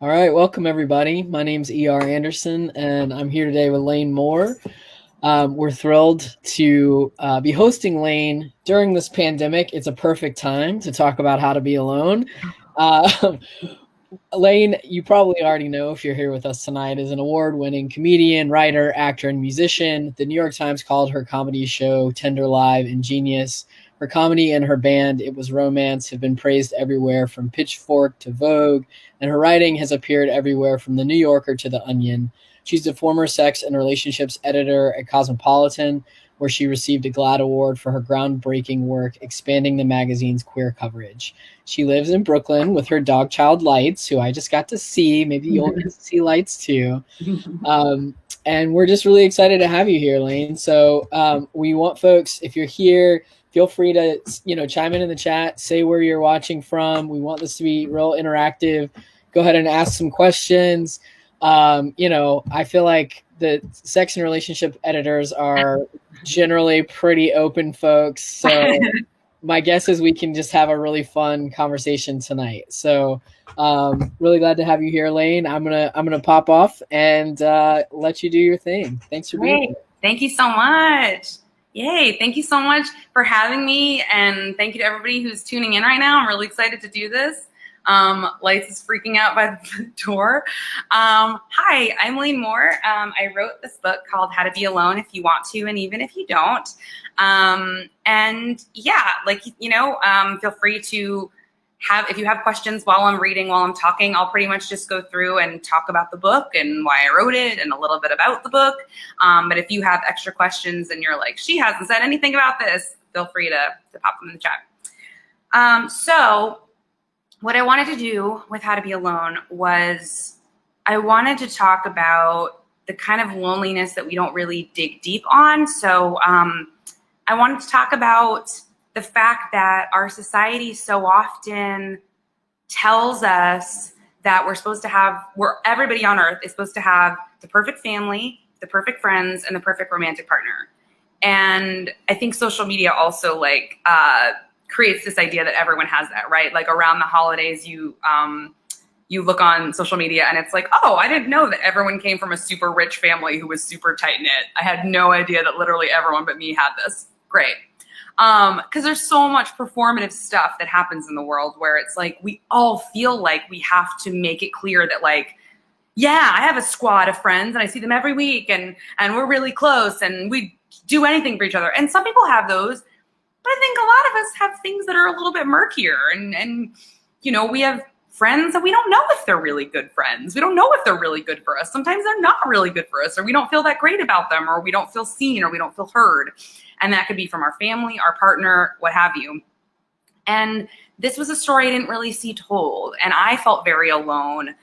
All right, welcome everybody. My name's E.R. Anderson, and I'm here today with Lane Moore. We're thrilled to be hosting Lane during this pandemic. It's a perfect time to talk about how to be alone. Uh, Lane, you probably already know if you're here with us tonight, is an award-winning comedian, writer, actor, and musician. The New York Times called her comedy show Tender Live ingenious. Her comedy and her band, It Was Romance, have been praised everywhere from Pitchfork to Vogue, and her writing has appeared everywhere from The New Yorker to The Onion. She's the former sex and relationships editor at Cosmopolitan, where she received a GLAAD Award for her groundbreaking work expanding the magazine's queer coverage. She lives in Brooklyn with her dog child Lights, who I just got to see. Maybe you'll get to see Lights too. Um, and we're just really excited to have you here, Lane. So we want folks, if you're here, feel free to chime in the chat, say where you're watching from. We want this to be real interactive. Go ahead and ask some questions. I feel like the sex and relationship editors are generally pretty open folks. So my guess is we can just have a really fun conversation tonight. So really glad to have you here, Lane. I'm gonna pop off and let you do your thing. Thanks for being here. Thank you so much. Yay. Thank you so much for having me. And thank you to everybody who's tuning in right now. I'm really excited to do this. Lights is freaking out by the door. Hi, I'm Lane Moore. I wrote this book called How to Be Alone If You Want to, and even if you don't. And yeah, feel free to if you have questions while I'm reading, while I'm talking, I'll pretty much just go through and talk about the book and why I wrote it and a little bit about the book. But if you have extra questions and you're like, she hasn't said anything about this, feel free to pop them in the chat. So what I wanted to do with How to Be Alone was I wanted to talk about the kind of loneliness that we don't really dig deep on. So I wanted to talk about the fact that our society so often tells us that everybody on earth is supposed to have the perfect family, the perfect friends, and the perfect romantic partner. And I think social media also creates this idea that everyone has that, right? Like around the holidays, you look on social media and it's like, oh, I didn't know that everyone came from a super rich family who was super tight knit. I had no idea that literally everyone but me had this. Great. Because there's so much performative stuff that happens in the world where it's like we all feel like we have to make it clear that yeah, I have a squad of friends and I see them every week and we're really close and we do anything for each other. And some people have those, but I think a lot of us have things that are a little bit murkier and we have friends that we don't know if they're really good friends. We don't know if they're really good for us. Sometimes they're not really good for us, or we don't feel that great about them, or we don't feel seen, or we don't feel heard. And that could be from our family, our partner, what have you. And this was a story I didn't really see told. And I felt very alone,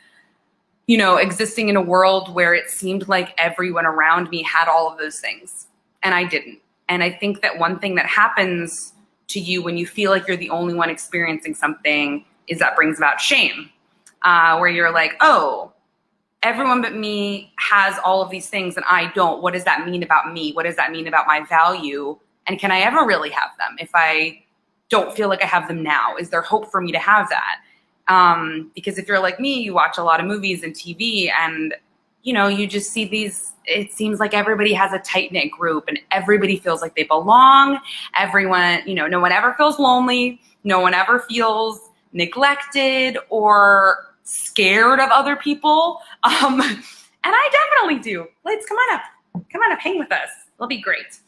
existing in a world where it seemed like everyone around me had all of those things. And I didn't. And I think that one thing that happens to you when you feel like you're the only one experiencing something is that brings about shame, where you're like, oh, everyone but me has all of these things and I don't. What does that mean about me? What does that mean about my value? And can I ever really have them if I don't feel like I have them now? Is there hope for me to have that? Because if you're like me, you watch a lot of movies and TV and, you just see these, it seems like everybody has a tight-knit group and everybody feels like they belong. Everyone, no one ever feels lonely. No one ever feels neglected or scared of other people. And I definitely do. Lights, come on up, hang with us. It'll be great.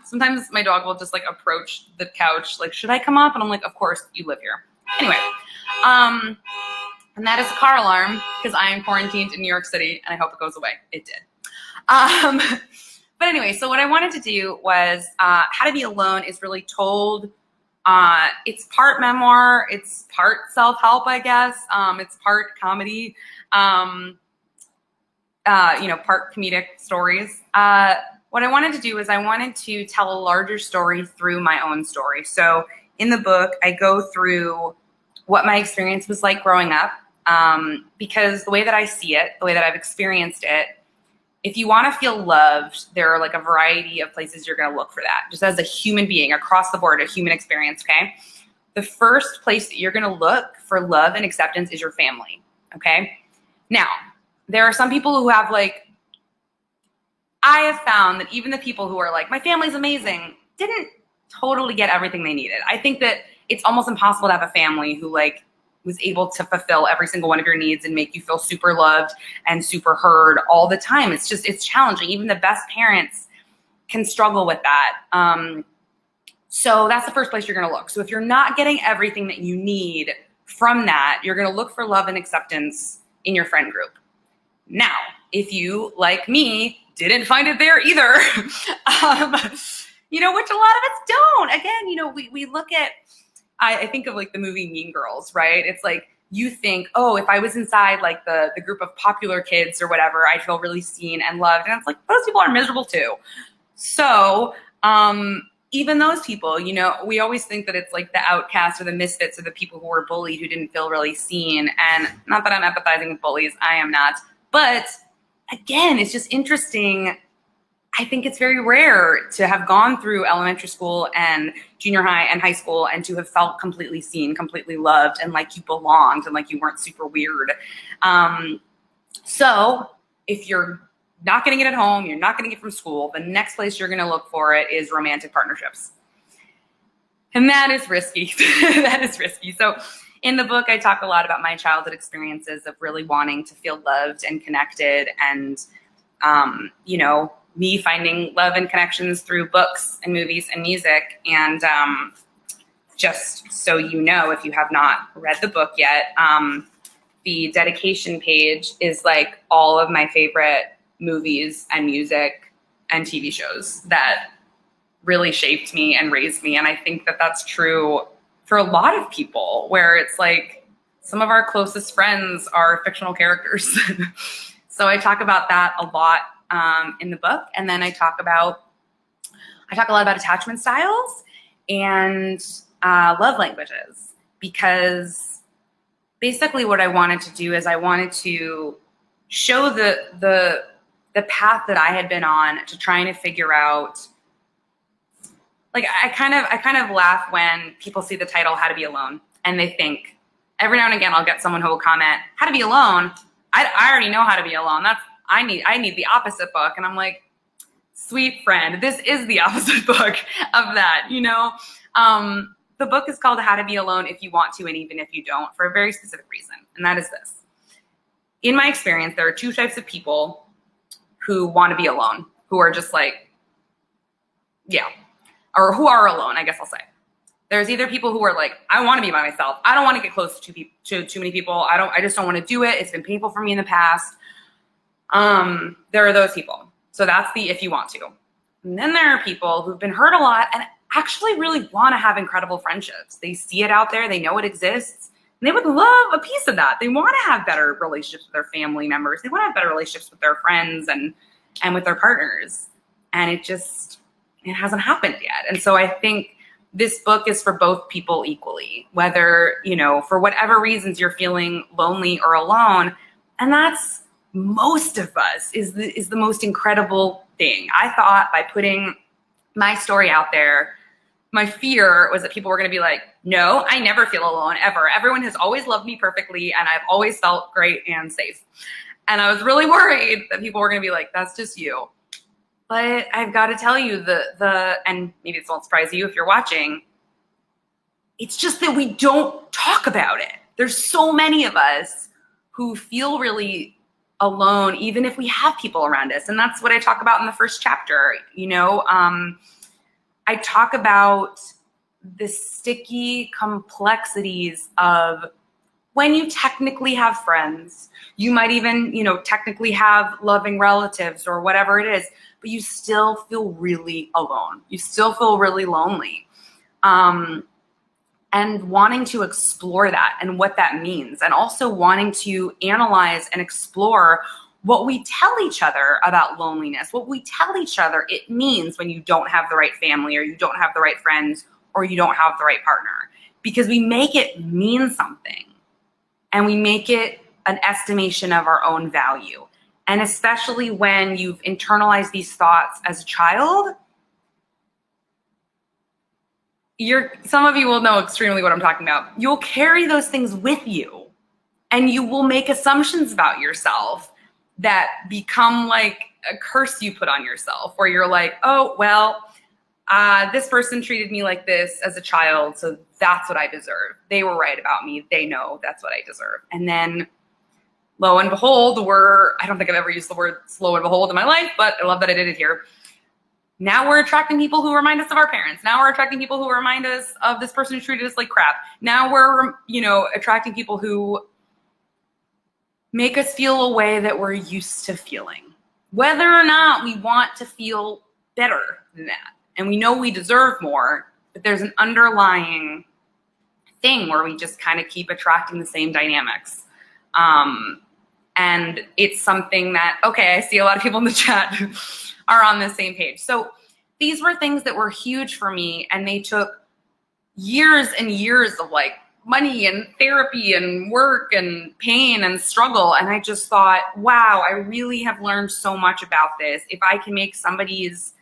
Sometimes my dog will just approach the couch, should I come up? And I'm like, of course, you live here. Anyway, and that is a car alarm because I am quarantined in New York City and I hope it goes away. It did. But anyway, so what I wanted to do was How to Be Alone is really told. It's part memoir, it's part self-help, I guess. It's part comedy, part comedic stories. What I wanted to do is I wanted to tell a larger story through my own story. So in the book, I go through what my experience was like growing up, because the way that I see it, the way that I've experienced it, if you want to feel loved, there are a variety of places you're going to look for that. Just as a human being, across the board, a human experience, okay? The first place that you're going to look for love and acceptance is your family, Okay. Now, there are some people who have like, I have found that even the people who are like, my family's amazing, didn't totally get everything they needed. I think that it's almost impossible to have a family who like was able to fulfill every single one of your needs and make you feel super loved and super heard all the time. It's just, it's challenging. Even the best parents can struggle with that. So that's the first place you're going to look. So if you're not getting everything that you need from that, you're going to look for love and acceptance in your friend group. Now, if you, like me, didn't find it there either, you know, which a lot of us don't. Again, you know, we look at, I think of like the movie Mean Girls, right? It's like, you think, oh, if I was inside like the group of popular kids or whatever, I'd feel really seen and loved. And it's like, those people are miserable too. So even those people, you know, we always think that it's like the outcasts or the misfits or the people who were bullied who didn't feel really seen. And not that I'm empathizing with bullies, I am not. But again, it's just interesting. I think it's very rare to have gone through elementary school and junior high and high school and to have felt completely seen, completely loved, and like you belonged and like you weren't super weird. So if you're not getting it at home, you're not getting it from school, the next place you're going to look for it is romantic partnerships. And that is risky. That is risky. So in the book, I talk a lot about my childhood experiences of really wanting to feel loved and connected and, you know, me finding love and connections through books and movies and music. And just so you know, if you have not read the book yet, the dedication page is like all of my favorite movies and music and TV shows that really shaped me and raised me. And I think that that's true for a lot of people, where it's like some of our closest friends are fictional characters. So I talk about that a lot in the book. And then I talk a lot about attachment styles and love languages, because basically what I wanted to do is I wanted to show the path that I had been on to trying to figure out, like, I kind of laugh when people see the title How to Be Alone and they think, every now and again I'll get someone who will comment, How to Be Alone? I already know how to be alone. I need the opposite book. And I'm like, sweet friend, this is the opposite book of that, you know? The book is called How to Be Alone If You Want to and Even If You Don't, for a very specific reason. And that is this. In my experience, there are two types of people who want to be alone, who are just like, yeah, or who are alone, I guess I'll say. There's either people who are like, I want to be by myself. I don't want to get close to too many people. I just don't want to do it. It's been painful for me in the past. There are those people. So that's the if you want to. And then there are people who've been hurt a lot and actually really want to have incredible friendships. They see it out there. They know it exists. And they would love a piece of that. They want to have better relationships with their family members. They want to have better relationships with their friends and with their partners. And it hasn't happened yet. And so I think this book is for both people equally, whether, you know, for whatever reasons you're feeling lonely or alone. And that's, most of us, is the most incredible thing. I thought by putting my story out there, my fear was that people were going to be like, no, I never feel alone ever. Everyone has always loved me perfectly and I've always felt great and safe. And I was really worried that people were going to be like, that's just you. But I've got to tell you, and maybe this won't surprise you if you're watching, it's just that we don't talk about it. There's so many of us who feel really alone, even if we have people around us. And that's what I talk about in the first chapter. You know, I talk about the sticky complexities of when you technically have friends, you might even, you know, technically have loving relatives or whatever it is, but you still feel really alone. You still feel really lonely. And wanting to explore that and what that means, and also wanting to analyze and explore what we tell each other about loneliness, what we tell each other it means when you don't have the right family or you don't have the right friends or you don't have the right partner, because we make it mean something and we make it an estimation of our own value. And especially when you've internalized these thoughts as a child, some of you will know extremely what I'm talking about. You'll carry those things with you. And you will make assumptions about yourself that become like a curse you put on yourself, where you're like, oh, well, this person treated me like this as a child, so that's what I deserve. They were right about me. They know that's what I deserve. And then lo and behold, I don't think I've ever used the word lo and behold in my life, but I love that I did it here. Now we're attracting people who remind us of our parents. Now we're attracting people who remind us of this person who treated us like crap. Now we're, attracting people who make us feel a way that we're used to feeling, whether or not we want to feel better than that. And we know we deserve more, but there's an underlying thing where we just kind of keep attracting the same dynamics. And it's something that, okay, I see a lot of people in the chat are on the same page. So these were things that were huge for me, and they took years and years of like money and therapy and work and pain and struggle. And I just thought, wow, I really have learned so much about this. If I can make somebody's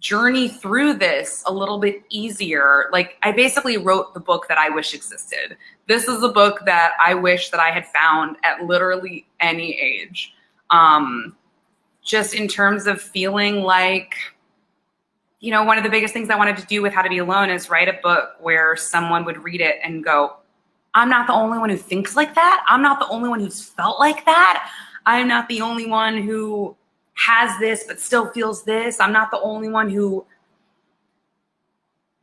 journey through this a little bit easier, like I basically wrote the book that I wish existed. This is a book that I wish that I had found at literally any age. Just in terms of feeling like, one of the biggest things I wanted to do with How to Be Alone is write a book where someone would read it and go, I'm not the only one who thinks like that. I'm not the only one who's felt like that. I'm not the only one who has this but still feels this. I'm not the only one who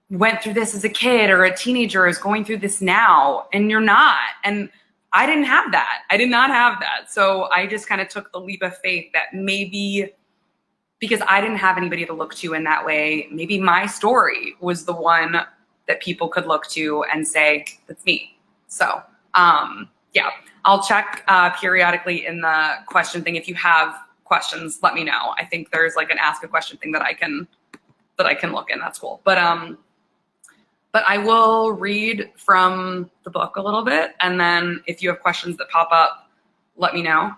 went through this as a kid or a teenager is going through this now. And you're not. And I didn't have that. I did not have that. So I just kind of took the leap of faith that maybe because I didn't have anybody to look to in that way, maybe my story was the one that people could look to and say, that's me. So, yeah, I'll check periodically in the question thing. If you have questions, let me know. I think there's like an ask a question thing that I can look in. That's cool. But I will read from the book a little bit. And then if you have questions that pop up, let me know.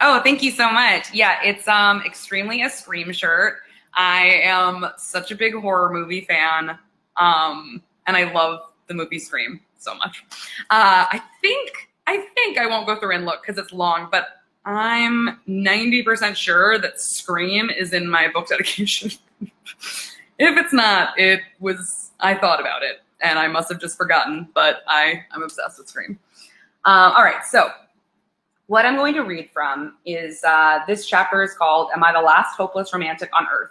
Oh, thank you so much. Yeah, it's extremely a Scream shirt. I am such a big horror movie fan. And I love the movie Scream so much. I think I won't go through and look because it's long, but I'm 90% sure that Scream is in my book dedication. If it's not, I thought about it and I must have just forgotten, but I'm obsessed with Scream. All right, so what I'm going to read from is this chapter is called Am I the Last Hopeless Romantic on Earth?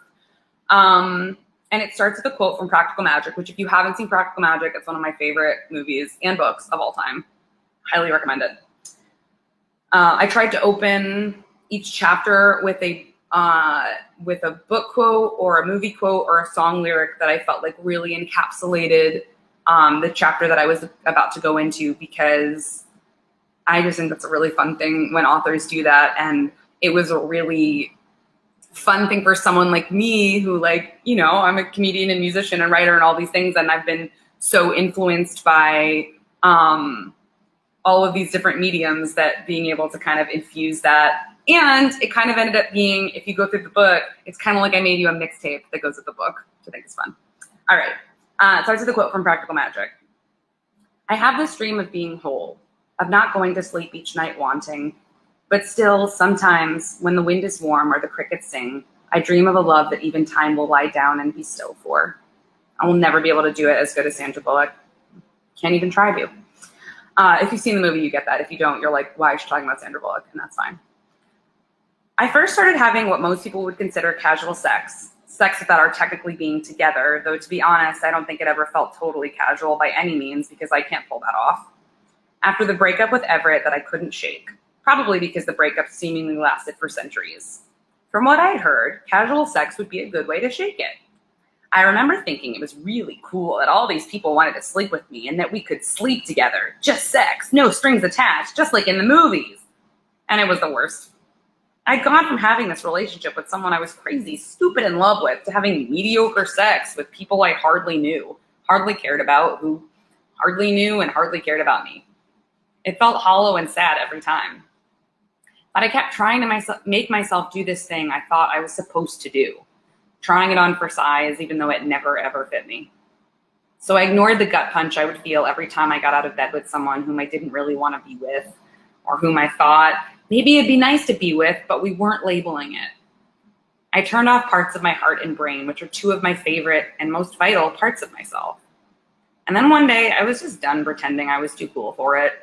And it starts with a quote from Practical Magic, which if you haven't seen Practical Magic, it's one of my favorite movies and books of all time. Highly recommend it. I tried to open each chapter with a book quote or a movie quote or a song lyric that I felt like really encapsulated the chapter that I was about to go into, because I just think that's a really fun thing when authors do that. And it was a really fun thing for someone like me who, like, I'm a comedian and musician and writer and all these things. And I've been so influenced by all of these different mediums that being able to kind of infuse that. And it kind of ended up being, if you go through the book, it's kind of like I made you a mixtape that goes with the book, which I think is fun. All right. It starts with a quote from Practical Magic. I have this dream of being whole, of not going to sleep each night wanting, but still sometimes when the wind is warm or the crickets sing, I dream of a love that even time will lie down and be still for. I will never be able to do it as good as Sandra Bullock. Can't even try to. If you've seen the movie, you get that. If you don't, you're like, why is she talking about Sandra Bullock? And that's fine. I first started having what most people would consider casual sex without our technically being together, though to be honest, I don't think it ever felt totally casual by any means because I can't pull that off. After the breakup with Everett that I couldn't shake, probably because the breakup seemingly lasted for centuries. From what I'd heard, casual sex would be a good way to shake it. I remember thinking it was really cool that all these people wanted to sleep with me and that we could sleep together, just sex, no strings attached, just like in the movies. And it was the worst. I'd gone from having this relationship with someone I was crazy, stupid in love with, to having mediocre sex with people I hardly knew, hardly cared about, who hardly knew and hardly cared about me. It felt hollow and sad every time. But I kept trying to make myself do this thing I thought I was supposed to do, trying it on for size, even though it never, ever fit me. So I ignored the gut punch I would feel every time I got out of bed with someone whom I didn't really want to be with, or whom I thought maybe it'd be nice to be with, but we weren't labeling it. I turned off parts of my heart and brain, which are two of my favorite and most vital parts of myself. And then one day I was just done pretending I was too cool for it.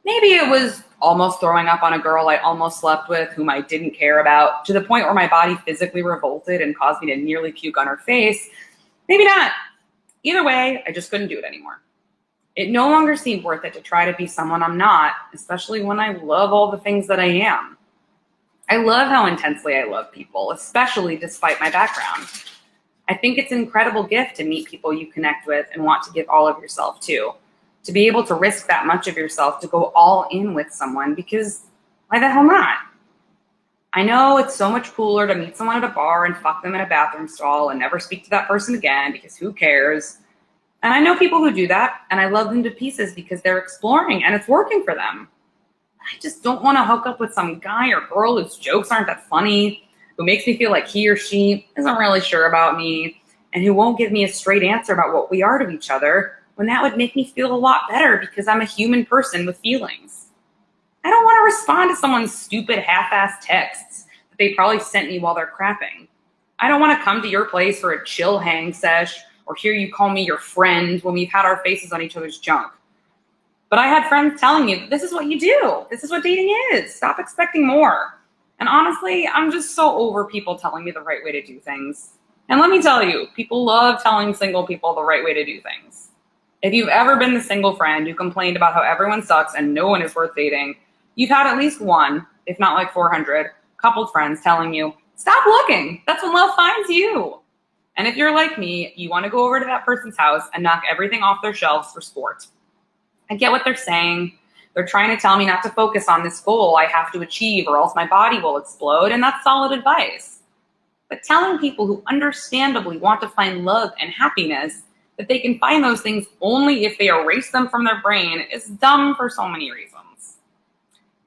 Maybe it was almost throwing up on a girl I almost slept with whom I didn't care about, to the point where my body physically revolted and caused me to nearly puke on her face. Maybe not. Either way, I just couldn't do it anymore. It no longer seemed worth it to try to be someone I'm not, especially when I love all the things that I am. I love how intensely I love people, especially despite my background. I think it's an incredible gift to meet people you connect with and want to give all of yourself to be able to risk that much of yourself to go all in with someone, because why the hell not? I know it's so much cooler to meet someone at a bar and fuck them in a bathroom stall and never speak to that person again because who cares? And I know people who do that, and I love them to pieces because they're exploring and it's working for them. I just don't want to hook up with some guy or girl whose jokes aren't that funny, who makes me feel like he or she isn't really sure about me, and who won't give me a straight answer about what we are to each other, when that would make me feel a lot better because I'm a human person with feelings. I don't want to respond to someone's stupid half-assed texts that they probably sent me while they're crapping. I don't want to come to your place for a chill hang sesh or hear you call me your friend when we've had our faces on each other's junk. But I had friends telling me, this is what you do. This is what dating is. Stop expecting more. And honestly, I'm just so over people telling me the right way to do things. And let me tell you, people love telling single people the right way to do things. If you've ever been the single friend who complained about how everyone sucks and no one is worth dating, you've had at least one, if not like 400, coupled friends telling you, stop looking. That's when love finds you. And if you're like me, you want to go over to that person's house and knock everything off their shelves for sport. I get what they're saying. They're trying to tell me not to focus on this goal I have to achieve or else my body will explode, and that's solid advice. But telling people who understandably want to find love and happiness that they can find those things only if they erase them from their brain is dumb for so many reasons.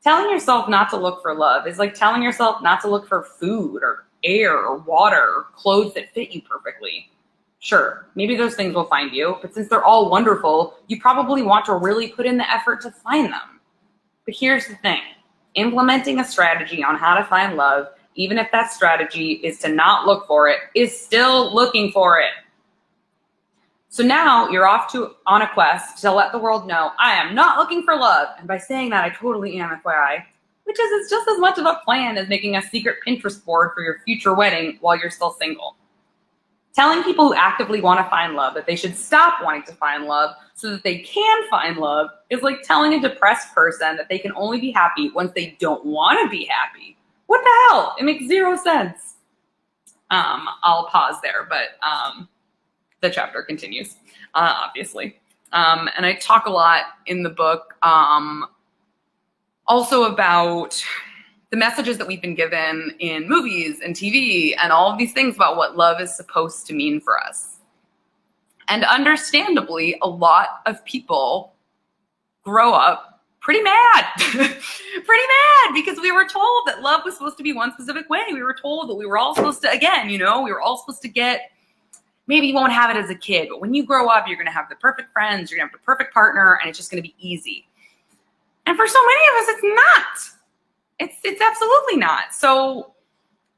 Telling yourself not to look for love is like telling yourself not to look for food or air or water or clothes that fit you perfectly. Sure, maybe those things will find you, but since they're all wonderful, you probably want to really put in the effort to find them. But here's the thing. Implementing a strategy on how to find love, even if that strategy is to not look for it, is still looking for it. So now you're off on a quest to let the world know I am not looking for love. And by saying that, I totally am, FYI, which is it's just as much of a plan as making a secret Pinterest board for your future wedding while you're still single. Telling people who actively want to find love that they should stop wanting to find love so that they can find love is like telling a depressed person that they can only be happy once they don't want to be happy. What the hell? It makes zero sense. I'll pause there, but the chapter continues, obviously. And I talk a lot in the book also about the messages that we've been given in movies and TV and all of these things about what love is supposed to mean for us. And understandably, a lot of people grow up pretty mad, because we were told that love was supposed to be one specific way. We were told that we were all supposed to, again, we were all supposed to get, maybe you won't have it as a kid, but when you grow up, you're going to have the perfect friends, you're going to have the perfect partner, and it's just going to be easy. And for so many of us, it's not. It's absolutely not. So,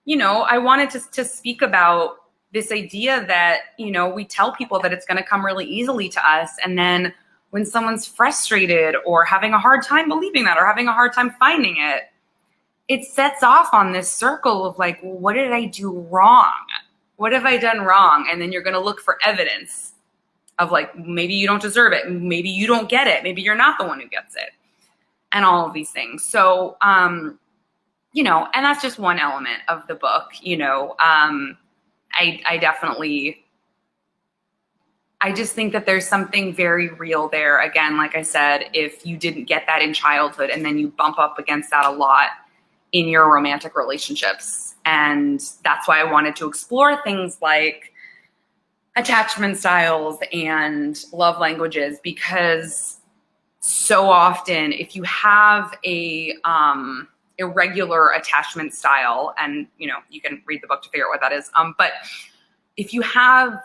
I wanted to speak about this idea that, we tell people that it's going to come really easily to us. And then when someone's frustrated or having a hard time believing that or having a hard time finding it, it sets off on this circle of like, well, what did I do wrong? What have I done wrong? And then you're going to look for evidence of like, maybe you don't deserve it. Maybe you don't get it. Maybe you're not the one who gets it. And all of these things. So, and that's just one element of the book. I just think that there's something very real there. Again, like I said, if you didn't get that in childhood and then you bump up against that a lot in your romantic relationships. And that's why I wanted to explore things like attachment styles and love languages, because so often, if you have a irregular attachment style, and you can read the book to figure out what that is. But if you have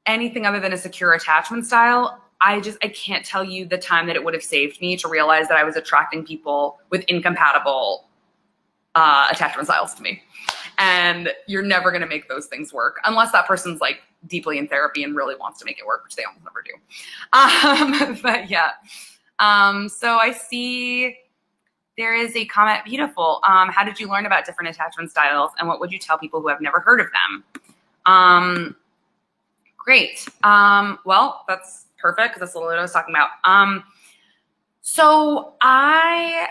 anything other than a secure attachment style, I can't tell you the time that it would have saved me to realize that I was attracting people with incompatible attachment styles to me. And you're never going to make those things work unless that person's like deeply in therapy and really wants to make it work, which they almost never do. But yeah. So I see there is a comment. Beautiful. How did you learn about different attachment styles, and what would you tell people who have never heard of them? Great. Well, that's perfect because that's a little what I was talking about. So I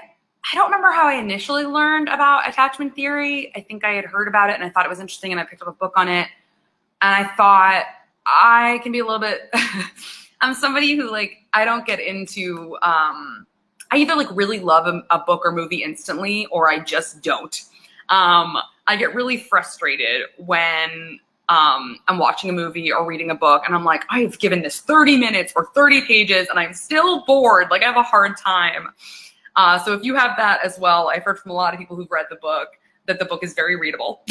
don't remember how I initially learned about attachment theory. I think I had heard about it and I thought it was interesting, and I picked up a book on it, and I thought I can be a little bit, I'm somebody who like, I don't get into, I either like really love a book or movie instantly, or I just don't. I get really frustrated when I'm watching a movie or reading a book and I'm like, I've given this 30 minutes or 30 pages and I'm still bored. Like I have a hard time. So if you have that as well, I've heard from a lot of people who've read the book that the book is very readable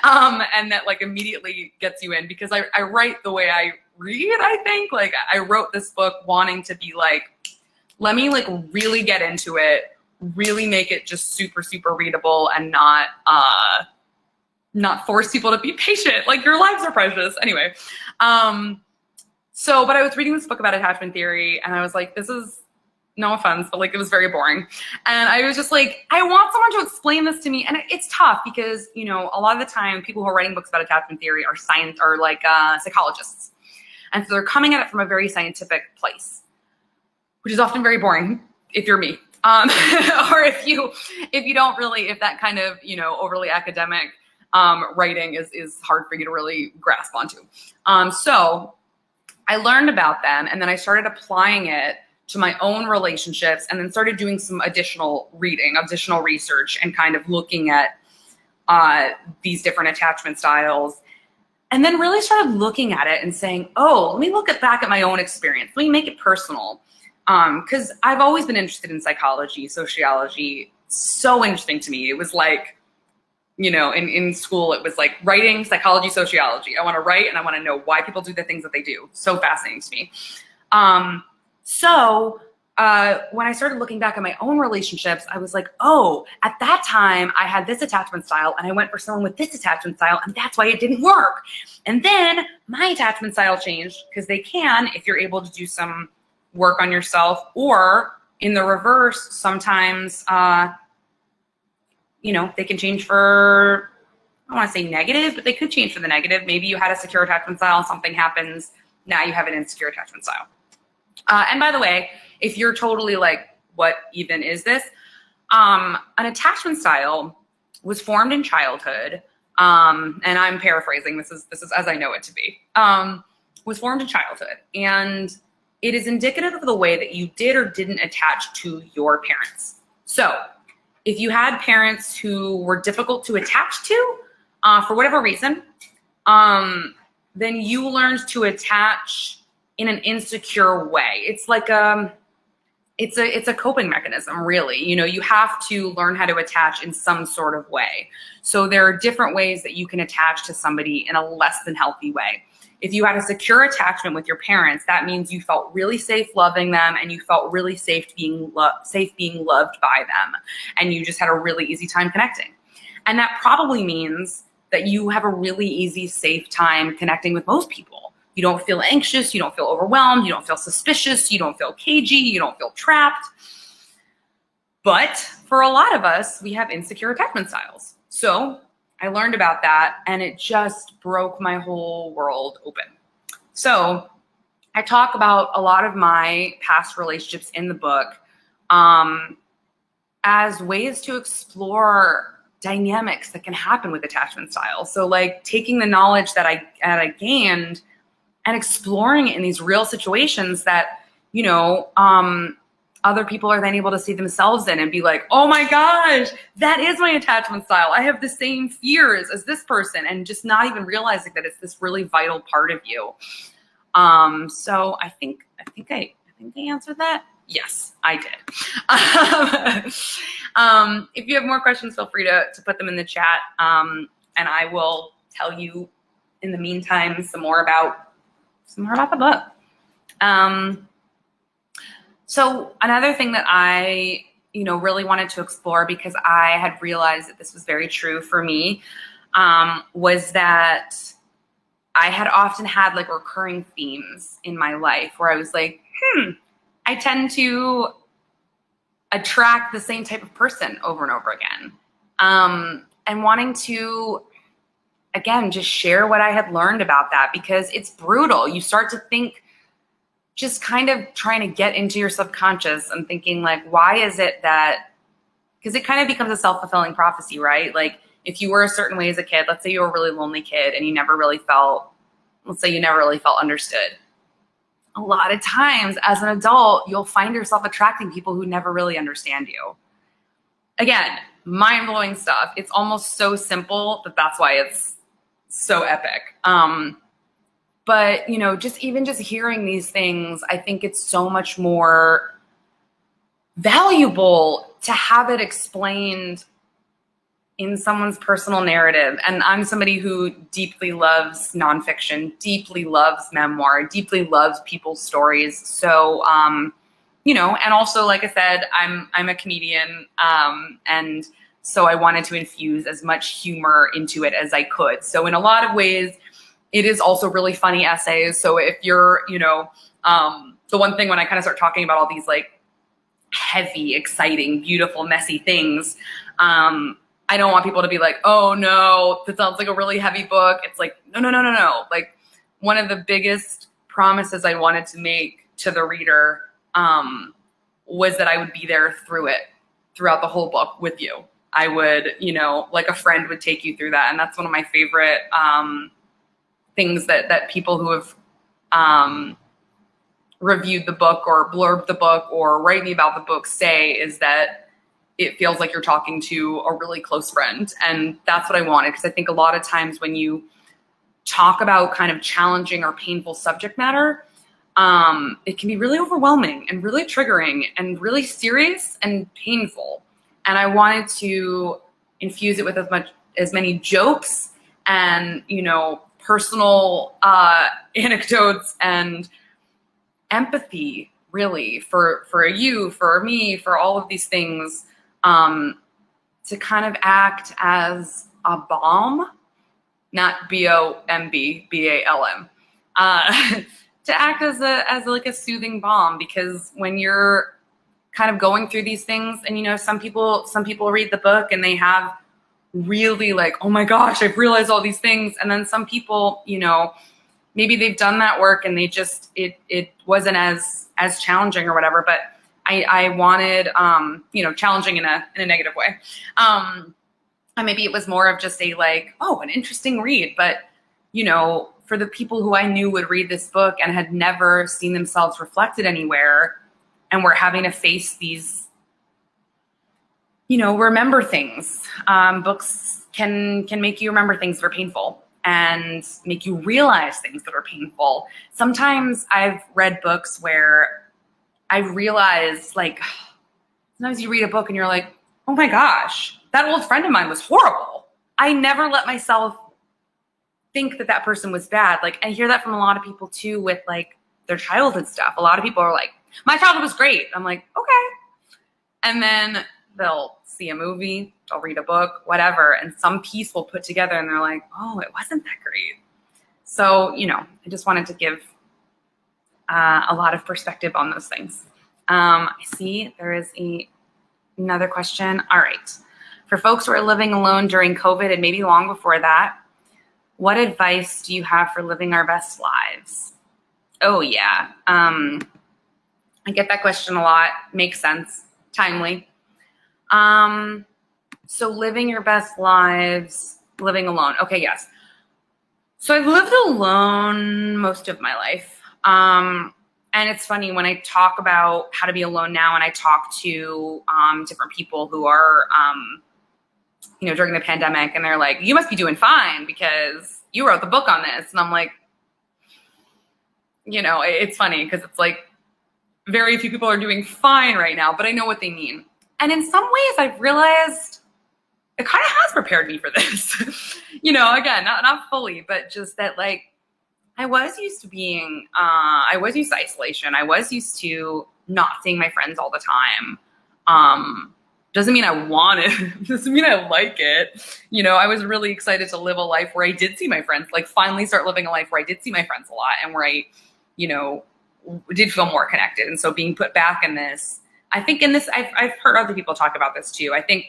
and that like immediately gets you in, because I write the way I read, I think. Like I wrote this book wanting to be like, let me like really get into it, really make it just super, super readable and not force people to be patient. Like your lives are precious. Anyway. But I was reading this book about attachment theory and I was like, this is, no offense, but like it was very boring. And I was just like, I want someone to explain this to me. And it's tough because, you know, a lot of the time people who are writing books about attachment theory are psychologists. And so they're coming at it from a very scientific place, which is often very boring if you're me. Or if you don't really, if that kind of, you know, overly academic writing is hard for you to really grasp onto. So I learned about them and then I started applying it to my own relationships, and then started doing some additional reading, additional research, and kind of looking at these different attachment styles. And then really started looking at it and saying, oh, let me look back at my own experience. Let me make it personal. Because I've always been interested in psychology, sociology. So interesting to me. It was like, you know, in school, it was like writing, psychology, sociology. I want to write and I want to know why people do the things that they do. So fascinating to me. So when I started looking back at my own relationships, I was like, oh, at that time I had this attachment style and I went for someone with this attachment style and that's why it didn't work. And then my attachment style changed, because they can, if you're able to do some work on yourself, or in the reverse, sometimes, you know, they can change for, I don't want to say negative, but they could change for the negative. Maybe you had a secure attachment style, something happens, now you have an insecure attachment style. And by the way, if you're totally like, what even is this? An attachment style was formed in childhood, and I'm paraphrasing, this is as I know it to be, was formed in childhood. And it is indicative of the way that you did or didn't attach to your parents. So if you had parents who were difficult to attach to for whatever reason, then you learned to attach in an insecure way. It's like it's a coping mechanism, really. You know, you have to learn how to attach in some sort of way. So there are different ways that you can attach to somebody in a less than healthy way. If you had a secure attachment with your parents, that means you felt really safe loving them, and you felt really safe being loved by them, and you just had a really easy time connecting. And that probably means that you have a really easy, safe time connecting with most people. You don't feel anxious, you don't feel overwhelmed, you don't feel suspicious, you don't feel cagey, you don't feel trapped. But for a lot of us, we have insecure attachment styles. So I learned about that and it just broke my whole world open. So I talk about a lot of my past relationships in the book as ways to explore dynamics that can happen with attachment styles. So like taking the knowledge that I gained and exploring it in these real situations that, you know, other people are then able to see themselves in and be like, oh my gosh, that is my attachment style. I have the same fears as this person, and just not even realizing that it's this really vital part of you. So I think I answered that. Yes, I did. If you have more questions, feel free to put them in the chat. And I will tell you in the meantime some more about some more about the book. So another thing that I, really wanted to explore, because I had realized that this was very true for me, was that I had often had like recurring themes in my life where I was like, I tend to attract the same type of person over and over again. And wanting to, again, just share what I had learned about that, because it's brutal. You start to think, just kind of trying to get into your subconscious and thinking like, why is it that, because it kind of becomes a self-fulfilling prophecy, right? Like if you were a certain way as a kid, let's say you were a really lonely kid and you never really felt understood. A lot of times as an adult, you'll find yourself attracting people who never really understand you. Again, mind-blowing stuff. It's almost so simple that that's why it's so epic. But, just hearing these things, I think it's so much more valuable to have it explained in someone's personal narrative. And I'm somebody who deeply loves nonfiction, deeply loves memoir, deeply loves people's stories. So, and also, like I said, I'm a comedian. And so I wanted to infuse as much humor into it as I could. So in a lot of ways, it is also really funny essays. So if you're, the one thing when I kind of start talking about all these like heavy, exciting, beautiful, messy things, I don't want people to be like, oh no, that sounds like a really heavy book. It's like, no. Like one of the biggest promises I wanted to make to the reader was that I would be there throughout the whole book with you. I would, like a friend would take you through that. And that's one of my favorite things that people who have reviewed the book or blurbed the book or write me about the book say, is that it feels like you're talking to a really close friend. And that's what I wanted, because I think a lot of times when you talk about kind of challenging or painful subject matter, it can be really overwhelming and really triggering and really serious and painful. And I wanted to infuse it with as many jokes and, personal anecdotes and empathy, really, for you, for me, for all of these things, to kind of act as a balm, not B-O-M-B, B-A-L-M, to act as a soothing balm. Because when you're kind of going through these things, and some people read the book and they have really like, oh my gosh, I've realized all these things. And then some people, maybe they've done that work and they just, it wasn't as challenging or whatever, but I wanted, challenging in a negative way. And maybe it was more of just a like, oh, an interesting read. But, for the people who I knew would read this book and had never seen themselves reflected anywhere and were having to face these, remember things. Books can make you remember things that are painful and make you realize things that are painful. Sometimes I've read books where I realized, like, sometimes you read a book and you're like, oh my gosh, that old friend of mine was horrible. I never let myself think that person was bad. Like, I hear that from a lot of people too with like their childhood stuff. A lot of people are like, my childhood was great. I'm like, okay. And then they'll see a movie, they'll read a book, whatever, and some piece will put together and they're like, oh, it wasn't that great. So, I just wanted to give a lot of perspective on those things. I see there is another question. All right. For folks who are living alone during COVID and maybe long before that, what advice do you have for living our best lives? Oh, yeah. I get that question a lot. Makes sense. Timely. So living your best lives, living alone. Okay, yes. So I've lived alone most of my life. And it's funny when I talk about how to be alone now and I talk to different people who are, during the pandemic, and they're like, you must be doing fine because you wrote the book on this. And I'm like, it's funny because it's like very few people are doing fine right now, but I know what they mean. And in some ways I've realized it kind of has prepared me for this, again, not fully, but just that like I was used to being, I was used to isolation. I was used to not seeing my friends all the time. Doesn't mean I want it. Doesn't mean I like it. You know, I was really excited to live a life where I did see my friends, like finally start living a life where I did see my friends a lot and where I, you know, did feel more connected. And so being put back in this, I think in this, I've heard other people talk about this too. I think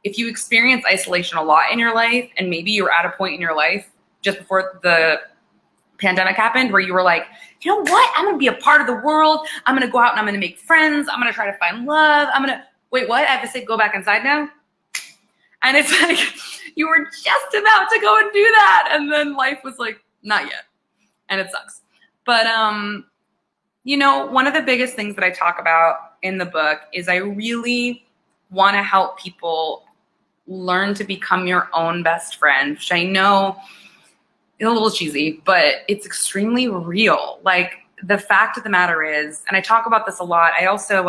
if you experience isolation a lot in your life, and maybe you're at a point in your life just before the pandemic happened where you were like, you know what? I'm going to be a part of the world. I'm going to go out and I'm going to make friends. I'm going to try to find love. I'm going to, wait, what? I have to say, go back inside now? And it's like, you were just about to go and do that. And then life was like, not yet. And it sucks. But, you know, one of the biggest things that I talk about in the book is I really want to help people learn to become your own best friend, which I know is a little cheesy, but it's extremely real. Like, the fact of the matter is, and I talk about this a lot. I also,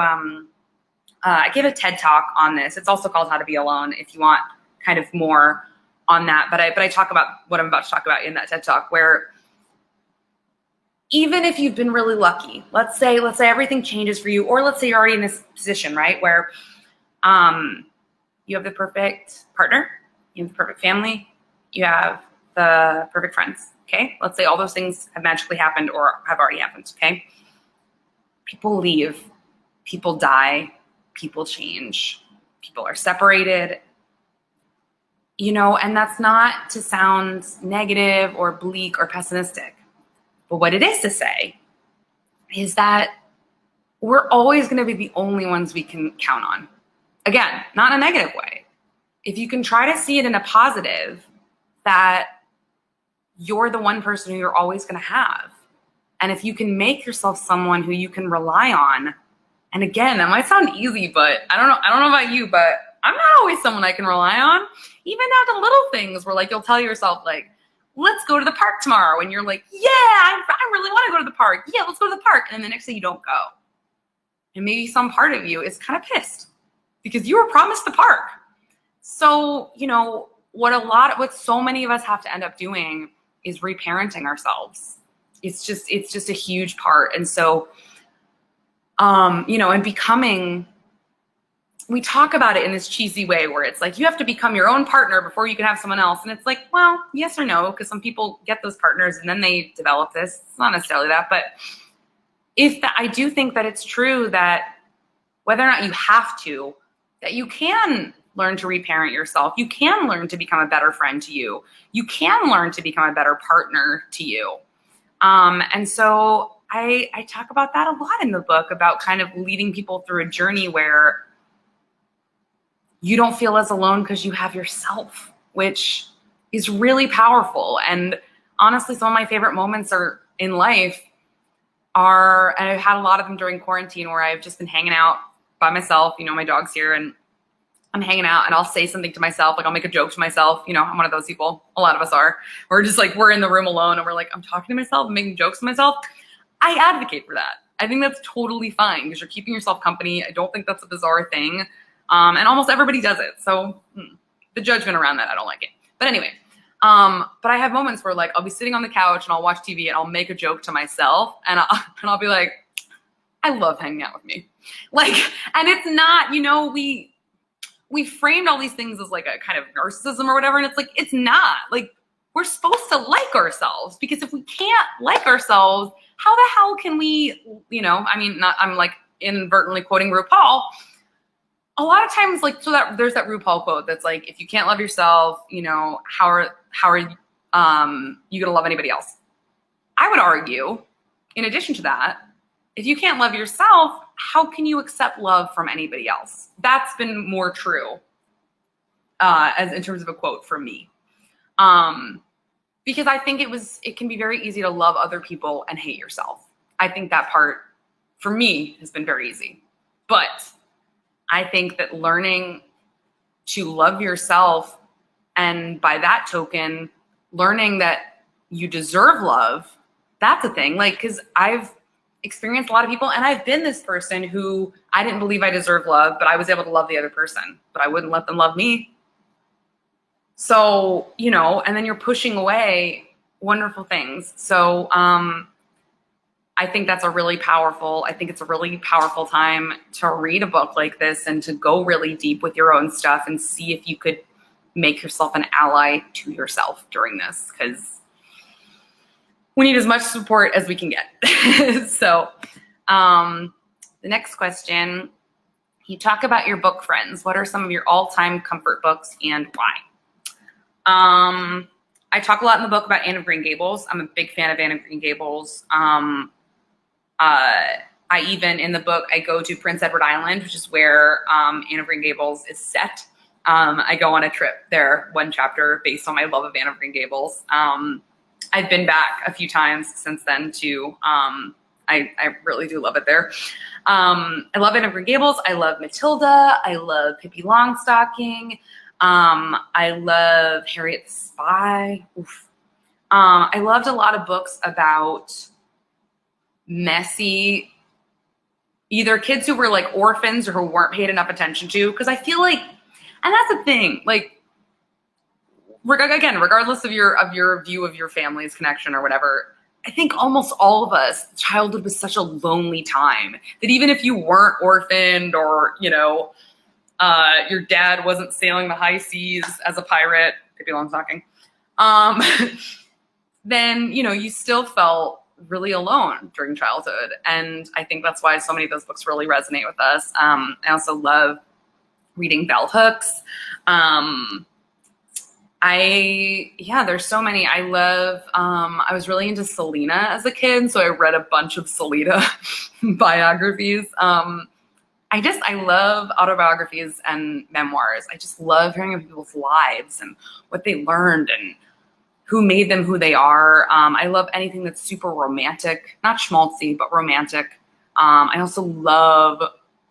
I gave a TED talk on this. It's also called How to Be Alone if you want kind of more on that. But I talk about what I'm about to talk about in that TED talk, where even if you've been really lucky, let's say everything changes for you, or let's say you're already in this position, right, where you have the perfect partner, you have the perfect family, you have the perfect friends, okay? Let's say all those things have magically happened or have already happened, okay? People leave, people die, people change, people are separated, you know, and that's not to sound negative or bleak or pessimistic. But what it is to say is that we're always going to be the only ones we can count on. Again, not in a negative way. If you can try to see it in a positive, that you're the one person who you're always going to have. And if you can make yourself someone who you can rely on, and again, that might sound easy, but I don't know about you, but I'm not always someone I can rely on. Even down to little things where, like, you'll tell yourself, like, let's go to the park tomorrow. And you're like, yeah, I really want to go to the park. Yeah, let's go to the park. And then the next day you don't go. And maybe some part of you is kind of pissed because you were promised the park. So, you know, what so many of us have to end up doing is reparenting ourselves. It's just a huge part. And so, you know, and becoming, we talk about it in this cheesy way where it's like, you have to become your own partner before you can have someone else. And it's like, well, yes or no, because some people get those partners and then they develop this. It's not necessarily that, but I do think that it's true that whether or not you have to, that you can learn to reparent yourself. You can learn to become a better friend to you. You can learn to become a better partner to you. And so I talk about that a lot in the book, about kind of leading people through a journey where you don't feel as alone because you have yourself, which is really powerful. And honestly, some of my favorite moments in life and I've had a lot of them during quarantine, where I've just been hanging out by myself. You know, my dog's here and I'm hanging out, and I'll say something to myself. Like, I'll make a joke to myself. You know, I'm one of those people. A lot of us are. We're just like, we're in the room alone and we're like, I'm talking to myself, I'm making jokes to myself. I advocate for that. I think that's totally fine because you're keeping yourself company. I don't think that's a bizarre thing. And almost everybody does it. So the judgment around that, I don't like it. But anyway, but I have moments where, like, I'll be sitting on the couch and I'll watch TV and I'll make a joke to myself and I'll be like, I love hanging out with me. Like, and it's not, you know, we framed all these things as like a kind of narcissism or whatever. And it's like, it's not. Like, we're supposed to like ourselves, because if we can't like ourselves, how the hell can we, you know, I mean, I'm like inadvertently quoting RuPaul. A lot of times, like, so that there's that RuPaul quote that's like, if you can't love yourself, you know, how are you gonna love anybody else? I would argue, in addition to that, if you can't love yourself, how can you accept love from anybody else? That's been more true, as in terms of a quote from me. Because I think it can be very easy to love other people and hate yourself. I think that part, for me, has been very easy. But I think that learning to love yourself, and by that token, learning that you deserve love, that's a thing. Like, because I've experienced a lot of people, and I've been this person who I didn't believe I deserved love, but I was able to love the other person, but I wouldn't let them love me. So, you know, and then you're pushing away wonderful things. So I think it's a really powerful time to read a book like this and to go really deep with your own stuff and see if you could make yourself an ally to yourself during this, because we need as much support as we can get. So the next question, you talk about your book friends. What are some of your all-time comfort books and why? I talk a lot in the book about Anne of Green Gables. I'm a big fan of Anne of Green Gables. I even, in the book, I go to Prince Edward Island, which is where Anne of Green Gables is set. I go on a trip there, one chapter based on my love of Anne of Green Gables. I've been back a few times since then too. I really do love it there. I love Anne of Green Gables. I love Matilda. I love Pippi Longstocking. I love Harriet the Spy. Oof. I loved a lot of books about messy, either kids who were like orphans or who weren't paid enough attention to, because I feel like, and that's the thing, like, again, regardless of your view of your family's connection or whatever, I think almost all of us, childhood was such a lonely time that even if you weren't orphaned or, you know, your dad wasn't sailing the high seas as a pirate, Pippi Longstocking, then, you know, you still felt really alone during childhood. And I think that's why so many of those books really resonate with us. I also love reading bell hooks. There's so many. I love, I was really into Selena as a kid, so I read a bunch of Selena biographies. I love autobiographies and memoirs. I just love hearing of people's lives and what they learned and who made them who they are. I love anything that's super romantic, not schmaltzy, but romantic. I also love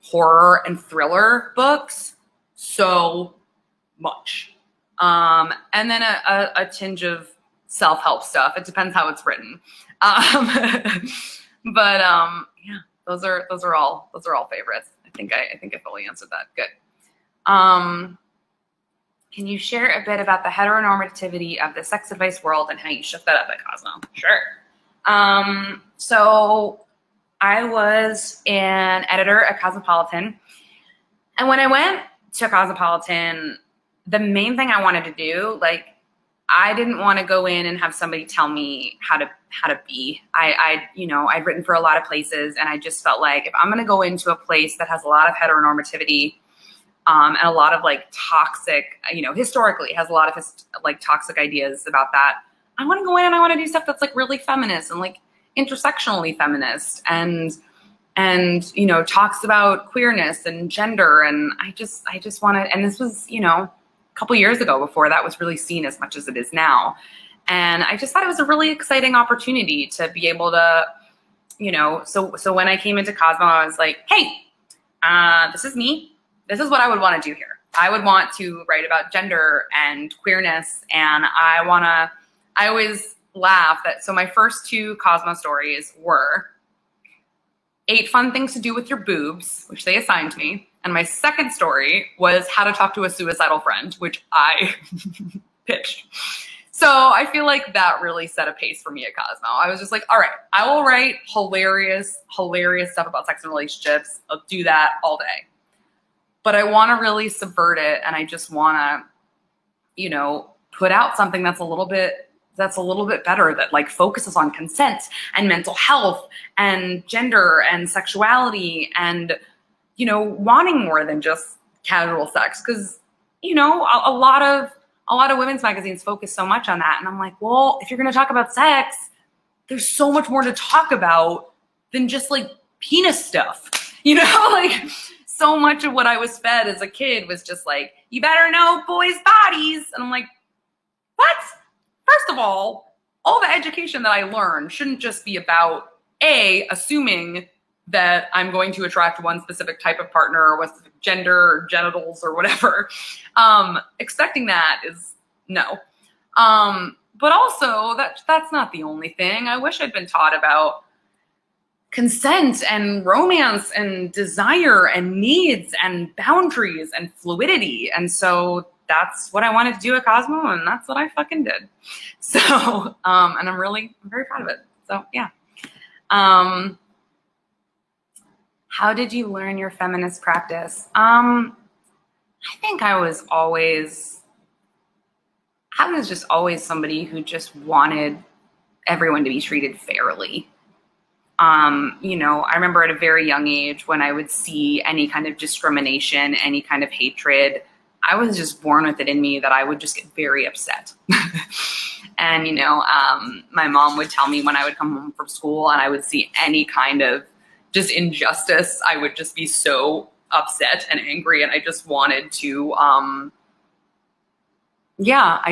horror and thriller books so much. And then a tinge of self-help stuff. It depends how it's written. Those are all favorites. I think I fully answered that. Good. Can you share a bit about the heteronormativity of the sex advice world and how you shook that up at Cosmo? Sure. So I was an editor at Cosmopolitan. And when I went to Cosmopolitan, the main thing I wanted to do, like, I didn't want to go in and have somebody tell me how to be. I'd written for a lot of places, and I just felt like if I'm going to go into a place that has a lot of heteronormativity, and a lot of like toxic, historically has a lot of toxic ideas about that, I want to go in and I want to do stuff that's like really feminist and like intersectionally feminist and talks about queerness and gender. And I just want to, and this was, a couple years ago before that was really seen as much as it is now. And I just thought it was a really exciting opportunity to be able to, so when I came into Cosmo, I was like, hey, this is me. This is what I would want to do here. I would want to write about gender and queerness. And I always laugh that, so my first 2 Cosmo stories were 8 fun things to do with your boobs, which they assigned me. And my second story was how to talk to a suicidal friend, which I pitched. So I feel like that really set a pace for me at Cosmo. I was just like, all right, I will write hilarious stuff about sex and relationships. I'll do that all day. But I want to really subvert it, and I just want to, put out something that's a little bit better, that like focuses on consent and mental health and gender and sexuality and, wanting more than just casual sex. Because, a lot of women's magazines focus so much on that. And I'm like, well, if you're going to talk about sex, there's so much more to talk about than just like penis stuff, like so much of what I was fed as a kid was just like, you better know boys' bodies. And I'm like, what? First of all the education that I learned shouldn't just be about assuming that I'm going to attract one specific type of partner or one specific gender or genitals or whatever. Expecting that is no. But also that's not the only thing. I wish I'd been taught about consent and romance and desire and needs and boundaries and fluidity. And so that's what I wanted to do at Cosmo, and that's what I fucking did. So, and I'm very proud of it. So yeah. How did you learn your feminist practice? I think I was just always somebody who just wanted everyone to be treated fairly. You know, I remember at a very young age when I would see any kind of discrimination, any kind of hatred, I was just born with it in me that I would just get very upset. And, you know, my mom would tell me when I would come home from school and I would see any kind of just injustice, I would just be so upset and angry. And I just wanted to, I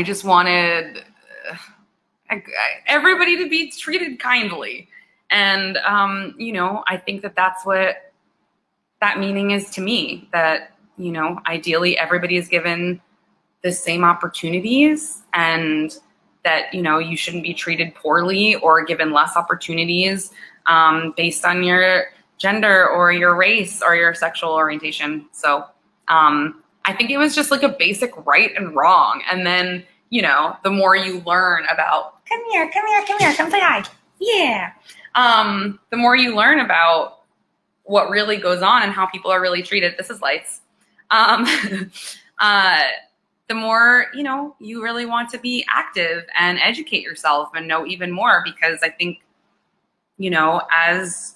just wanted everybody to be treated kindly. And, you know, I think that that's what that meaning is to me, that, you know, ideally everybody is given the same opportunities, and that, you know, you shouldn't be treated poorly or given less opportunities based on your gender or your race or your sexual orientation. So I think it was just like a basic right and wrong. And then, you know, the more you learn about, come here, come say hi. Yeah. The more you learn about what really goes on and how people are really treated, this is Lights. The more, you know, you really want to be active and educate yourself and know even more, because I think, you know, as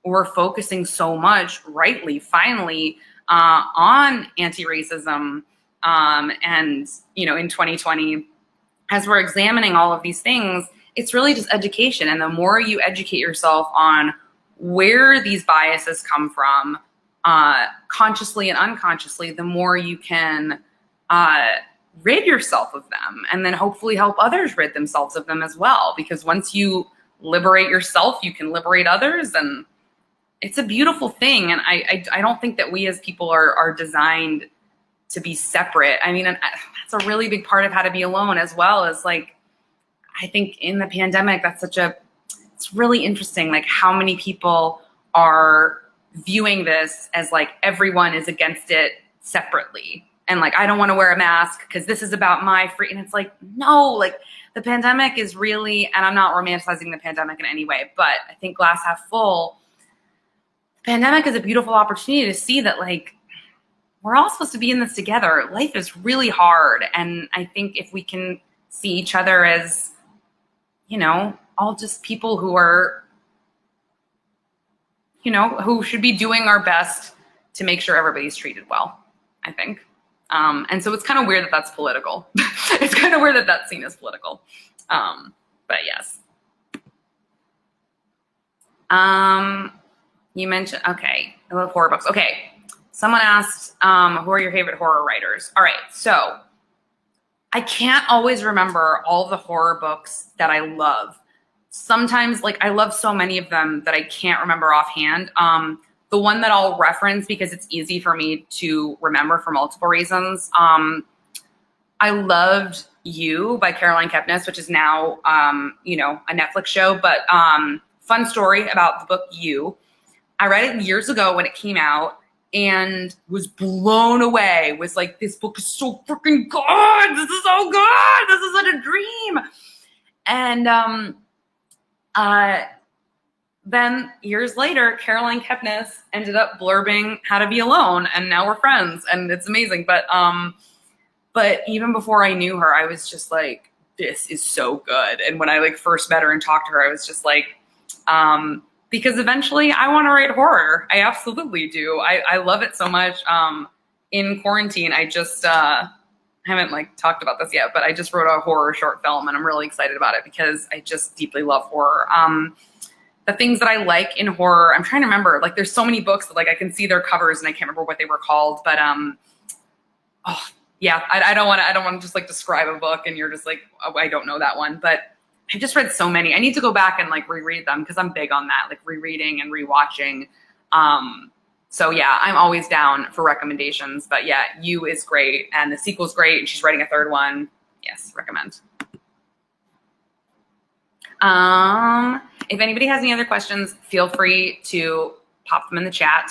we're focusing so much, rightly, finally, on anti-racism, and, you know, in 2020, as we're examining all of these things, it's really just education. And the more you educate yourself on where these biases come from, consciously and unconsciously, the more you can rid yourself of them, and then hopefully help others rid themselves of them as well. Because once you liberate yourself, you can liberate others, and it's a beautiful thing. And I don't think that we as people are designed to be separate. I mean, that's a really big part of How to Be Alone, as well as, like, I think in the pandemic, it's really interesting, like how many people are viewing this as like everyone is against it separately. And like, I don't want to wear a mask because this is about my free. And it's like, no, like the pandemic is really, and I'm not romanticizing the pandemic in any way, but I think glass half full, the pandemic is a beautiful opportunity to see that, like, we're all supposed to be in this together. Life is really hard. And I think if we can see each other as, you know, all just people who are, you know, who should be doing our best to make sure everybody's treated well, I think. And so it's kind of weird that that's political. It's kind of weird that that's seen as political. But yes. You mentioned, okay, I love horror books. Okay. Someone asked, who are your favorite horror writers? All right. So I can't always remember all the horror books that I love. Sometimes, like, I love so many of them that I can't remember offhand. The one that I'll reference because it's easy for me to remember for multiple reasons. I loved You by Caroline Kepnes, which is now, you know, a Netflix show, but fun story about the book You. I read it years ago when it came out and was blown away. Was like, this book is so freaking good. This is so good. This is such a dream. And then years later, Caroline Kepnes ended up blurbing How to Be Alone, and now we're friends, and it's amazing. But even before I knew her, I was just like, this is so good. And when I like first met her and talked to her, I was just like, because eventually I want to write horror. I absolutely do. I love it so much. In quarantine, I just haven't like talked about this yet, but I just wrote a horror short film, and I'm really excited about it because I just deeply love horror. The things that I like in horror, I'm trying to remember, like there's so many books that like I can see their covers and I can't remember what they were called, but oh yeah, I don't want to just like describe a book and you're just like, oh, I don't know that one, but I just read so many. I need to go back and like reread them because I'm big on that, like rereading and rewatching. So yeah, I'm always down for recommendations, but yeah, You is great and the sequel's great and she's writing a third one. Yes, recommend. If anybody has any other questions, feel free to pop them in the chat.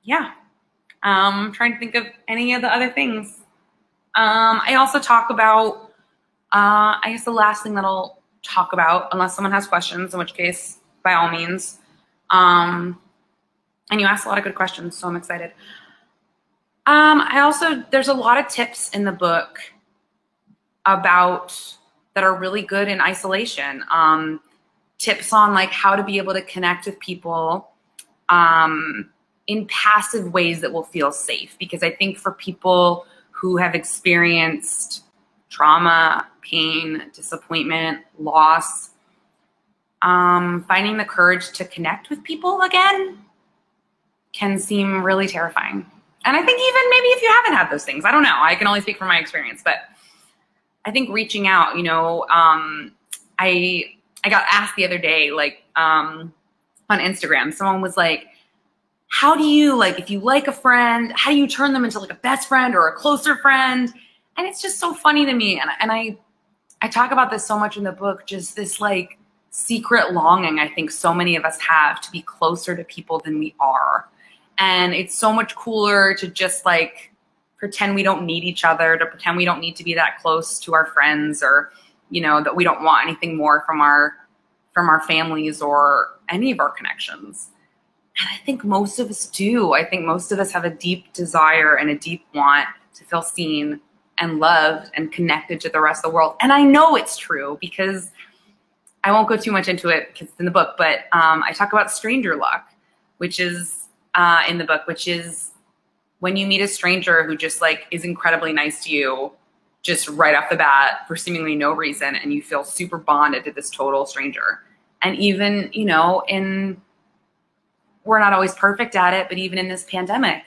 Yeah. Trying to think of any of the other things. I also talk about, I guess the last thing that I'll talk about, unless someone has questions, in which case, by all means. And you asked a lot of good questions, so I'm excited. There's a lot of tips in the book that are really good in isolation. Tips on like how to be able to connect with people in passive ways that will feel safe. Because I think for people who have experienced trauma, pain, disappointment, loss, finding the courage to connect with people again can seem really terrifying. And I think even maybe if you haven't had those things, I don't know, I can only speak from my experience, but I think reaching out, I got asked the other day, like on Instagram, someone was like, how do you, like, if you like a friend, how do you turn them into like a best friend or a closer friend? And it's just so funny to me. And I talk about this so much in the book, just this like secret longing I think so many of us have to be closer to people than we are. And it's so much cooler to just like pretend we don't need each other, to pretend we don't need to be that close to our friends, or, that we don't want anything more from our families or any of our connections. And I think most of us do. I think most of us have a deep desire and a deep want to feel seen and loved and connected to the rest of the world. And I know it's true because I won't go too much into it because it's in the book, but I talk about stranger luck, which is in the book, which is when you meet a stranger who just like is incredibly nice to you just right off the bat for seemingly no reason, and you feel super bonded to this total stranger. And even, we're not always perfect at it, but even in this pandemic,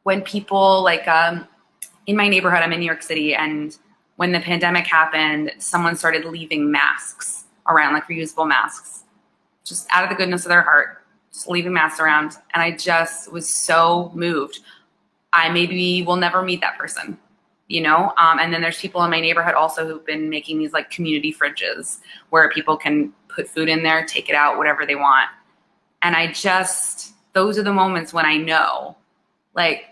when people like in my neighborhood, I'm in New York City, and when the pandemic happened, someone started leaving masks around, like reusable masks, just out of the goodness of their heart, just leaving masks around. And I just was so moved. I maybe will never meet that person, and then there's people in my neighborhood also who've been making these like community fridges where people can put food in there, take it out, whatever they want. And those are the moments when I know, like,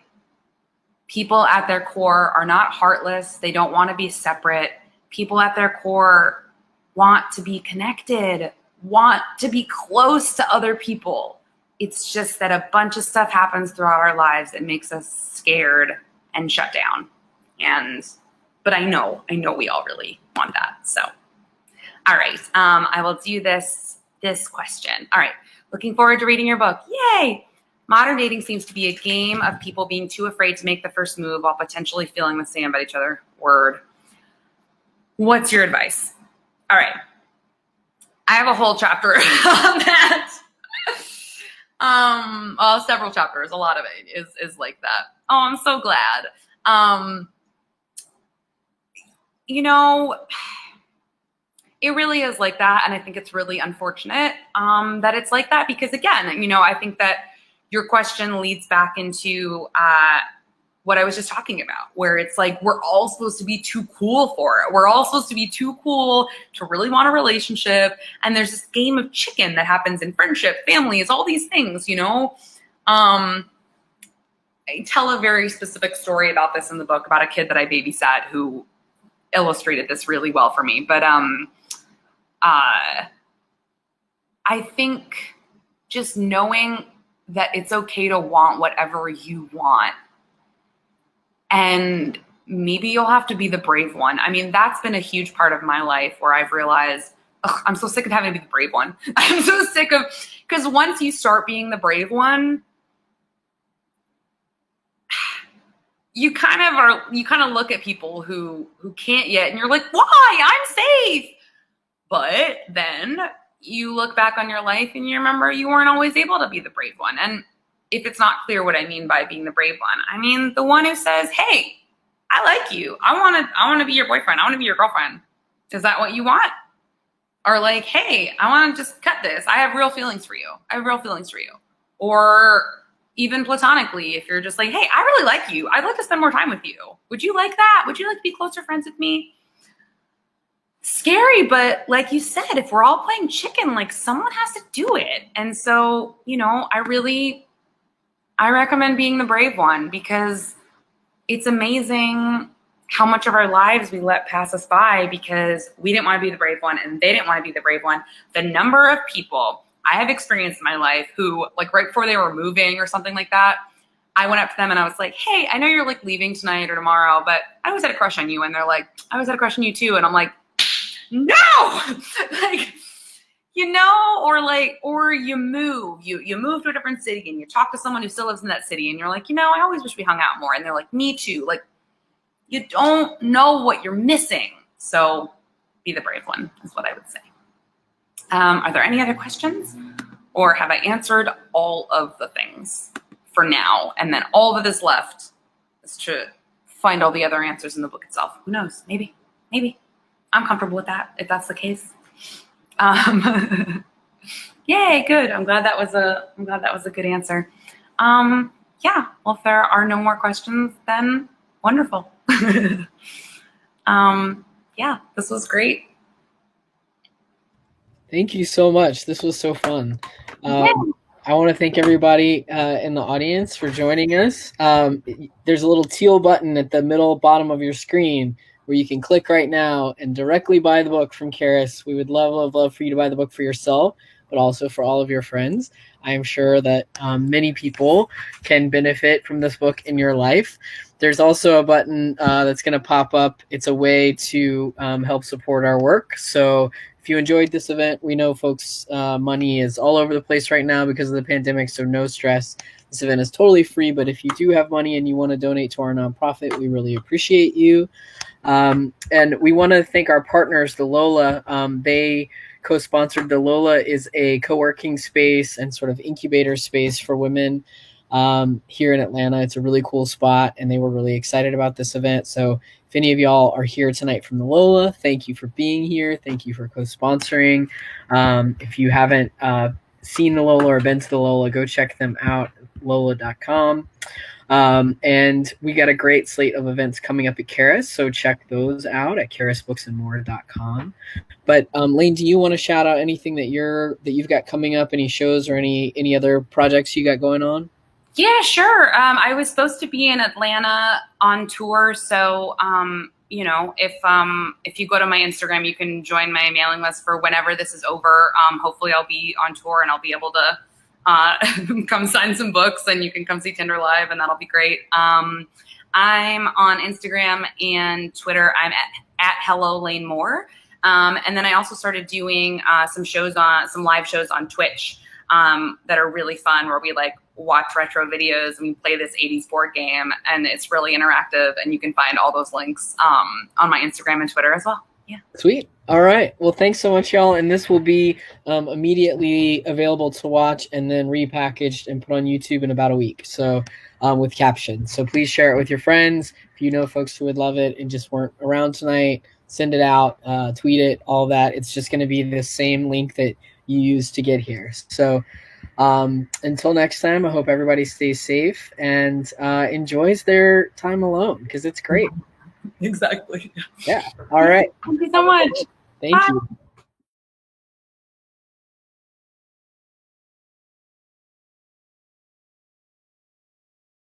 people at their core are not heartless. They don't want to be separate. People at their core want to be connected, want to be close to other people. It's just that a bunch of stuff happens throughout our lives that makes us scared and shut down. But I know we all really want that. So, all right. I will do this question. All right. Looking forward to reading your book. Yay. Modern dating seems to be a game of people being too afraid to make the first move while potentially feeling the same about each other. Word. What's your advice? All right. I have a whole chapter on that. Several chapters. A lot of it is like that. Oh, I'm so glad. It really is like that. And I think it's really unfortunate that it's like that because, again, I think that your question leads back into what I was just talking about, where it's like we're all supposed to be too cool for it. We're all supposed to be too cool to really want a relationship. And there's this game of chicken that happens in friendship, families, all these things, I tell a very specific story about this in the book about a kid that I babysat who illustrated this really well for me. But I think just knowing that it's okay to want whatever you want. And maybe you'll have to be the brave one. I mean, that's been a huge part of my life where I've realized, I'm so sick of having to be the brave one. I'm so sick of, because once you start being the brave one, you kind of look at people who can't yet, and you're like, why? I'm safe. But then you look back on your life and you remember you weren't always able to be the brave one. And if it's not clear what I mean by being the brave one, I mean the one who says, hey, I like you. I want to be your boyfriend. I want to be your girlfriend. Is that what you want? Or like, hey, I want to just cut this. I have real feelings for you. Or even platonically, if you're just like, hey, I really like you. I'd like to spend more time with you. Would you like that? Would you like to be closer friends with me? Scary, but like you said, if we're all playing chicken, like someone has to do it. And so, I really I recommend being the brave one, because it's amazing how much of our lives we let pass us by because we didn't want to be the brave one and they didn't want to be the brave one. The number of people I have experienced in my life who, like, right before they were moving or something like that, I went up to them and I was like, hey, I know you're like leaving tonight or tomorrow, but I always had a crush on you. And they're like, I always had a crush on you too. And I'm like, no, like, you know, or you move to a different city and you talk to someone who still lives in that city and you're like, you know, I always wish we hung out more. And they're like, me too. Like, you don't know what you're missing. So be the brave one is what I would say. Are there any other questions, or have I answered all of the things for now? And then all that is left is to find all the other answers in the book itself. Who knows? Maybe. I'm comfortable with that if that's the case. Yay, good. I'm glad that was a good answer. Yeah, well, if there are no more questions, then wonderful. Yeah, this was great. Thank you so much. This was so fun. I want to thank everybody in the audience for joining us. There's a little teal button at the middle bottom of your screen where you can click right now and directly buy the book from Karis. We would love for you to buy the book for yourself, but also for all of your friends. I am sure that many people can benefit from this book in your life. There's also a button that's going to pop up. It's a way to help support our work. So if you enjoyed this event, we know folks' money is all over the place right now because of the pandemic, so no stress. This event is totally free, but if you do have money and you want to donate to our nonprofit, we really appreciate you. And we want to thank our partners, the Lola. They co-sponsored. The Lola is a co-working space and sort of incubator space for women here in Atlanta. It's a really cool spot, and they were really excited about this event. So if any of y'all are here tonight from the Lola, thank you for being here. Thank you for co-sponsoring. If you haven't seen the Lola or been to the Lola, go check them out, lola.com. And we got a great slate of events coming up at Karis, so check those out at karisbooksandmore.com. But Lane, do you want to shout out anything that you've got coming up, any shows or any other projects you got going on? Yeah, sure. I was supposed to be in Atlanta on tour, so you know, if you go to my Instagram, you can join my mailing list for whenever this is over. Hopefully, I'll be on tour and I'll be able to come sign some books, and you can come see Tinder Live, and that'll be great. I'm on Instagram and Twitter. I'm at Hello Lane Moore. And then I also started doing some live shows on Twitch that are really fun, where we like watch retro videos and we play this 80s board game, and it's really interactive, and you can find all those links on my Instagram and Twitter as well. Yeah. Sweet. All right. Well, thanks so much, y'all. And this will be immediately available to watch and then repackaged and put on YouTube in about a week. So with captions. So please share it with your friends. If you know folks who would love it and just weren't around tonight, send it out, tweet it, all that. It's just going to be the same link that you used to get here. So until next time, I hope everybody stays safe and enjoys their time alone, because it's great. Exactly. Yeah. All right. Thank you so much. Thank you.